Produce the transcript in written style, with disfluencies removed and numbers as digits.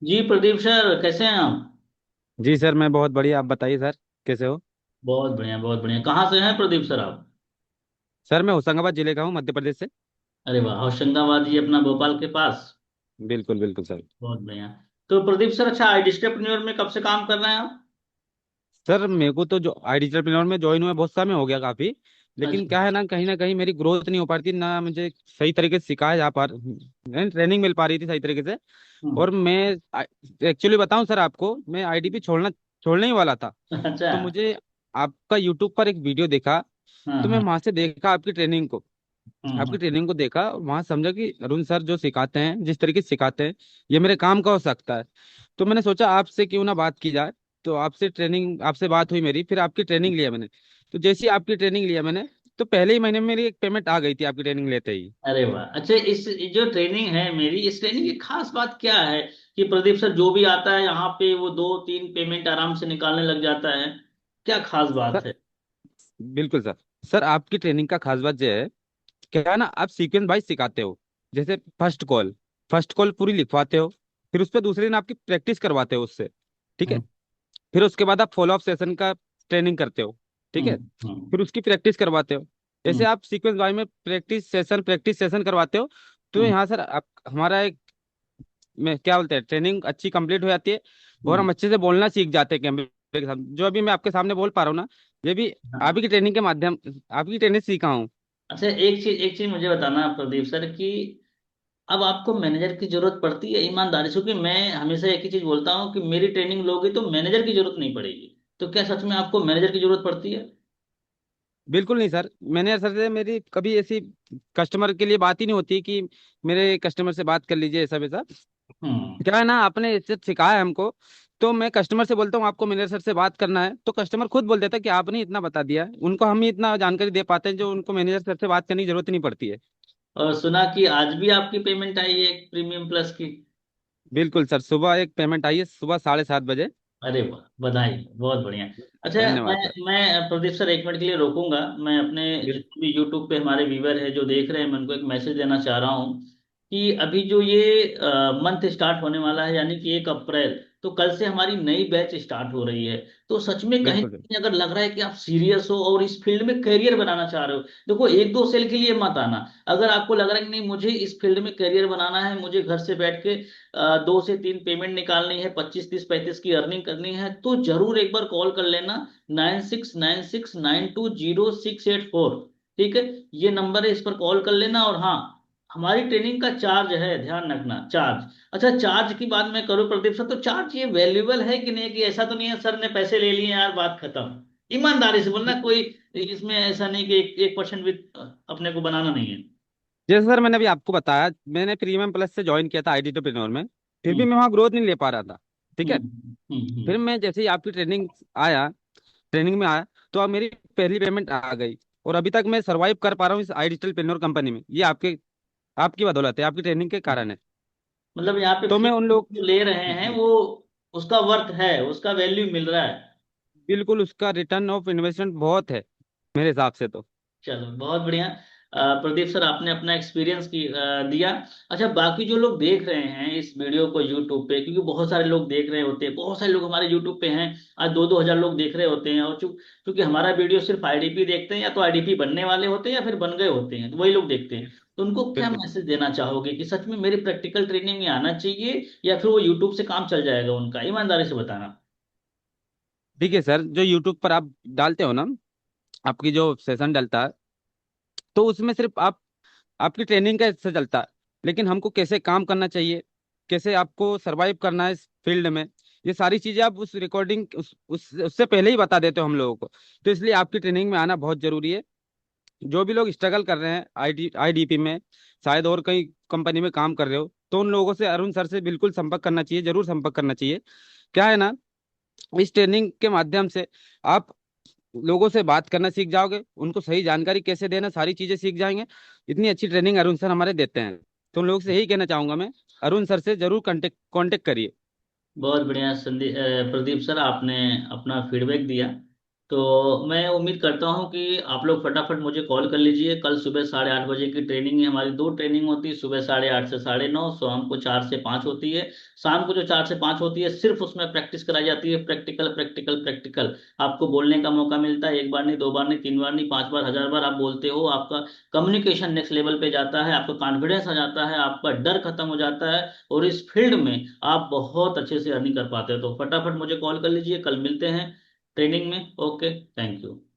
जी Pradeep sir, कैसे हैं आप? जी सर, मैं बहुत बढ़िया। आप बताइए सर, कैसे हो? बहुत बढ़िया, बहुत बढ़िया। कहाँ से हैं प्रदीप सर आप? सर, मैं होशंगाबाद जिले का हूँ, मध्य प्रदेश से। अरे वाह, होशंगाबाद जी अपना भोपाल के पास। बिल्कुल बिल्कुल सर। बहुत बढ़िया। तो प्रदीप सर, अच्छा, आई डिस्ट्रप्रेन्योर में कब से काम कर रहे हैं आप? सर, मेरे को तो जो आई डिजिटल में ज्वाइन हुए बहुत समय हो गया काफी। लेकिन अच्छा। क्या है ना कहीं मेरी ग्रोथ नहीं हो पा रही थी ना, मुझे सही तरीके से सिखाया जा पा ट्रेनिंग मिल पा रही थी सही तरीके से। हम्म। और मैं एक्चुअली बताऊं सर आपको, मैं आईडीपी छोड़ने ही वाला था। अच्छा। तो मुझे आपका यूट्यूब पर एक वीडियो देखा। हाँ तो मैं हाँ। वहां से देखा आपकी हम्म। ट्रेनिंग को देखा, वहां समझा कि अरुण सर जो सिखाते हैं, जिस तरीके से सिखाते हैं, ये मेरे काम का हो सकता है। तो मैंने सोचा आपसे क्यों ना बात की जाए। तो आपसे बात हुई मेरी, फिर आपकी ट्रेनिंग लिया मैंने। तो जैसे ही आपकी ट्रेनिंग लिया मैंने, तो पहले ही महीने में मेरी एक पेमेंट आ गई थी आपकी ट्रेनिंग लेते ही। अरे वाह, अच्छा, इस जो ट्रेनिंग है मेरी, इस ट्रेनिंग की खास बात क्या है कि प्रदीप सर जो भी आता है यहाँ पे वो दो तीन पेमेंट आराम से निकालने लग जाता है? क्या खास बात सर, है? बिल्कुल सर। सर, आपकी ट्रेनिंग का खास बात यह है, क्या है ना, आप सीक्वेंस वाइज सिखाते हो। जैसे फर्स्ट कॉल पूरी लिखवाते हो। फिर उस पर दूसरे दिन आपकी प्रैक्टिस करवाते हो उससे। ठीक है। हम्म फिर उसके बाद आप फॉलो अप सेशन का ट्रेनिंग करते हो। ठीक है। हम्म हम्म फिर उसकी प्रैक्टिस करवाते हो। ऐसे हम्म आप सीक्वेंस वाई में प्रैक्टिस सेशन करवाते हो। तो हम्म यहाँ सर आप हमारा एक, में क्या बोलते हैं, ट्रेनिंग अच्छी कंप्लीट हो जाती है। और हम्म। हम अच्छे से बोलना सीख जाते हैं कैमरे के सामने। जो अभी मैं आपके सामने बोल पा रहा हूँ ना, ये भी हाँ। आपकी ट्रेनिंग सीखा हूँ। अच्छा, एक चीज मुझे बताना प्रदीप सर कि अब आपको मैनेजर की जरूरत पड़ती है ईमानदारी से? क्योंकि मैं हमेशा एक ही चीज बोलता हूँ कि मेरी ट्रेनिंग लोगे तो मैनेजर की जरूरत नहीं पड़ेगी। तो क्या सच में आपको मैनेजर की जरूरत पड़ती है? बिल्कुल नहीं सर, मैंने सर से मेरी कभी ऐसी कस्टमर के लिए बात ही नहीं होती कि मेरे कस्टमर से बात कर लीजिए ऐसा वैसा। हम्म। क्या है ना, आपने इससे सिखाया है हमको। तो मैं कस्टमर से बोलता हूँ आपको मैनेजर सर से बात करना है, तो कस्टमर खुद बोल देता है कि आपने इतना बता दिया है। उनको हम ही इतना जानकारी दे पाते हैं जो उनको मैनेजर सर से बात करने की जरूरत नहीं पड़ती है। और सुना कि आज भी आपकी पेमेंट आई है एक प्रीमियम प्लस की। बिल्कुल सर, सुबह एक पेमेंट आई है, सुबह 7:30 बजे। अरे वाह, बधाई, बहुत बढ़िया। अच्छा, मैं धन्यवाद सर। मैं प्रदीप सर एक मिनट के लिए रोकूंगा। मैं अपने बिल, जितने भी यूट्यूब पे हमारे व्यूवर है जो देख रहे हैं, मैं उनको एक मैसेज देना चाह रहा हूँ कि अभी जो ये मंथ स्टार्ट होने वाला है, यानी कि 1 अप्रैल, तो कल से हमारी नई बैच स्टार्ट हो रही है। तो सच में कहीं बिल्कुल सर। कहीं अगर लग रहा है कि आप सीरियस हो और इस फील्ड में करियर बनाना चाह रहे हो, देखो, एक दो सेल के लिए मत आना। अगर आपको लग रहा है कि नहीं, मुझे इस फील्ड में करियर बनाना है, मुझे घर से बैठ के 2 से 3 पेमेंट निकालनी है, 25 30 35 की अर्निंग करनी है, तो जरूर एक बार कॉल कर लेना। 9696920684। ठीक है, ये नंबर है, इस पर कॉल कर लेना। और हाँ, हमारी ट्रेनिंग का चार्ज है, ध्यान रखना, चार्ज। अच्छा, चार्ज की बात मैं करूँ प्रदीप सर, तो चार्ज ये वैल्यूएबल है कि नहीं? कि ऐसा तो नहीं है सर ने पैसे ले लिए यार, बात खत्म? ईमानदारी से बोलना, कोई इसमें ऐसा नहीं कि 1% भी अपने को बनाना नहीं है। जैसे सर मैंने अभी आपको बताया, मैंने प्रीमियम प्लस से ज्वाइन किया था आईटी एंटरप्रेन्योर में। फिर भी हम्म मैं वहाँ ग्रोथ नहीं ले पा रहा था। ठीक है। फिर हम्म। मैं जैसे ही आपकी आया ट्रेनिंग में आया, तो अब मेरी पहली पेमेंट आ गई। और अभी तक मैं सर्वाइव कर पा रहा हूँ इस आई डिजिटल पेन्योर कंपनी में। ये आपकी बदौलत है, आपकी ट्रेनिंग के कारण है। मतलब यहाँ पे तो फीस मैं उन लोग जो ले रहे हैं जी, वो उसका वर्थ है, उसका वैल्यू मिल रहा है। बिल्कुल उसका रिटर्न ऑफ इन्वेस्टमेंट बहुत है मेरे हिसाब से तो। चलो, बहुत बढ़िया। प्रदीप सर, आपने अपना एक्सपीरियंस दिया। अच्छा, बाकी जो लोग देख रहे हैं इस वीडियो को यूट्यूब पे, क्योंकि बहुत सारे लोग देख रहे होते हैं, बहुत सारे लोग हमारे यूट्यूब पे हैं, आज 2-2 हजार लोग देख रहे होते हैं, और चूंकि हमारा वीडियो सिर्फ आईडीपी देखते हैं, या तो आईडीपी बनने वाले होते हैं या फिर बन गए होते हैं, तो वही लोग देखते हैं। तो उनको क्या बिल्कुल। मैसेज देना चाहोगे कि सच में मेरी प्रैक्टिकल ट्रेनिंग में आना चाहिए, या फिर वो यूट्यूब से काम चल जाएगा उनका? ईमानदारी से बताना। देखिए सर, जो यूट्यूब पर आप डालते हो ना, आपकी जो सेशन डलता है, तो उसमें सिर्फ आपकी ट्रेनिंग का हिस्सा चलता है। लेकिन हमको कैसे काम करना चाहिए, कैसे आपको सरवाइव करना है इस फील्ड में, ये सारी चीजें आप उस रिकॉर्डिंग उससे पहले ही बता देते हो हम लोगों को। तो इसलिए आपकी ट्रेनिंग में आना बहुत जरूरी है। जो भी लोग स्ट्रगल कर रहे हैं आईडीपी में, शायद और कई कंपनी में काम कर रहे हो, तो उन लोगों से, अरुण सर से बिल्कुल संपर्क करना चाहिए, जरूर संपर्क करना चाहिए। क्या है ना, इस ट्रेनिंग के माध्यम से आप लोगों से बात करना सीख जाओगे, उनको सही जानकारी कैसे देना, सारी चीजें सीख जाएंगे। इतनी अच्छी ट्रेनिंग अरुण सर हमारे देते हैं। तो उन लोगों से यही कहना चाहूंगा मैं, अरुण सर से जरूर कांटेक्ट कांटेक्ट करिए। बहुत बढ़िया प्रदीप सर, आपने अपना फीडबैक दिया। तो मैं उम्मीद करता हूँ कि आप लोग फटाफट मुझे कॉल कर लीजिए। कल सुबह 8:30 बजे की ट्रेनिंग है हमारी। दो ट्रेनिंग होती है, सुबह 8:30 से 9:30, शाम को 4 से 5 होती है। शाम को जो 4 से 5 होती है सिर्फ उसमें प्रैक्टिस कराई जाती है, प्रैक्टिकल प्रैक्टिकल प्रैक्टिकल। आपको बोलने का मौका मिलता है, एक बार नहीं, दो बार नहीं, तीन बार नहीं, 5 बार, 1000 बार आप बोलते हो, आपका कम्युनिकेशन नेक्स्ट लेवल पे जाता है, आपका कॉन्फिडेंस आ जाता है, आपका डर खत्म हो जाता है, और इस फील्ड में आप बहुत अच्छे से अर्निंग कर पाते हो। तो फटाफट मुझे कॉल कर लीजिए, कल मिलते हैं ट्रेनिंग में। Okay, thank you.